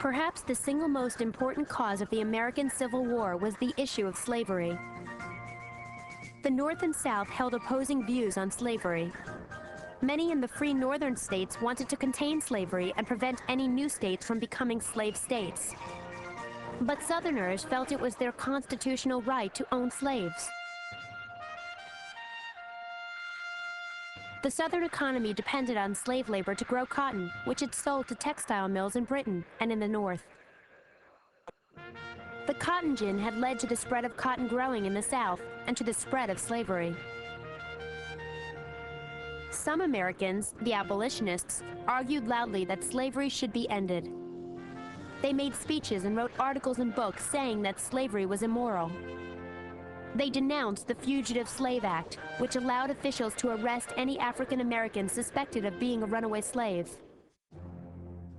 Perhaps the single most important cause of the American Civil War was the issue of slavery. The North and South held opposing views on slavery. Many in the free northern states wanted to contain slavery and prevent any new states from becoming slave states. But Southerners felt it was their constitutional right to own slaves. The Southern economy depended on slave labor to grow cotton, which it sold to textile mills in Britain and in the North. The cotton gin had led to the spread of cotton growing in the South and to the spread of slavery. Some Americans, the abolitionists, argued loudly that slavery should be ended. They made speeches and wrote articles and books saying that slavery was immoral. They denounced the Fugitive Slave Act, which allowed officials to arrest any African American suspected of being a runaway slave.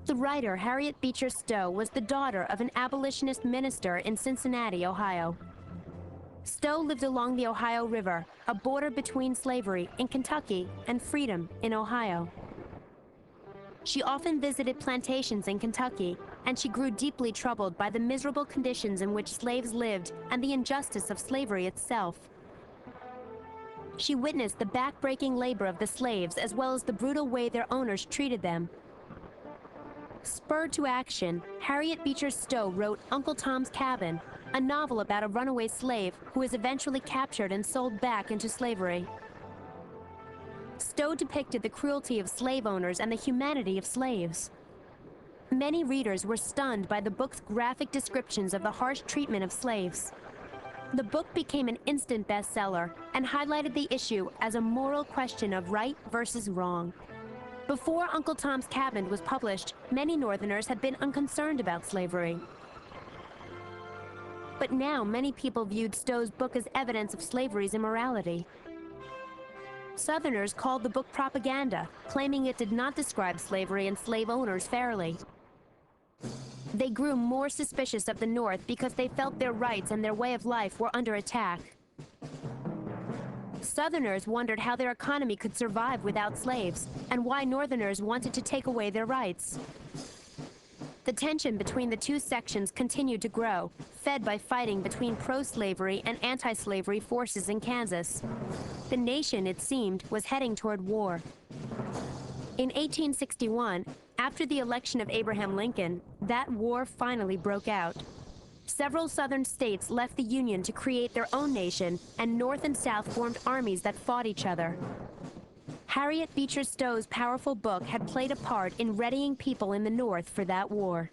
The writer Harriet Beecher Stowe was the daughter of an abolitionist minister in Cincinnati, Ohio. Stowe lived along the Ohio River, a border between slavery in Kentucky and freedom in Ohio. She often visited plantations in Kentucky, and she grew deeply troubled by the miserable conditions in which slaves lived and the injustice of slavery itself. She witnessed the back-breaking labor of the slaves as well as the brutal way their owners treated them. Spurred to action, Harriet Beecher Stowe wrote Uncle Tom's Cabin, a novel about a runaway slave who is eventually captured and sold back into slavery. Stowe depicted the cruelty of slave owners and the humanity of slaves. Many readers were stunned by the book's graphic descriptions of the harsh treatment of slaves. The book became an instant bestseller and highlighted the issue as a moral question of right versus wrong. Before Uncle Tom's Cabin was published, many Northerners had been unconcerned about slavery. But now many people viewed Stowe's book as evidence of slavery's immorality. Southerners called the book propaganda, claiming it did not describe slavery and slave owners fairly. They grew more suspicious of the North because they felt their rights and their way of life were under attack. Southerners wondered how their economy could survive without slaves, and why Northerners wanted to take away their rights. The tension between the two sections continued to grow, fed by fighting between pro-slavery and anti-slavery forces in Kansas. The nation, it seemed, was heading toward war. In 1861, after the election of Abraham Lincoln, that war finally broke out. Several Southern states left the Union to create their own nation, and North and South formed armies that fought each other. Harriet Beecher Stowe's powerful book had played a part in readying people in the North for that war.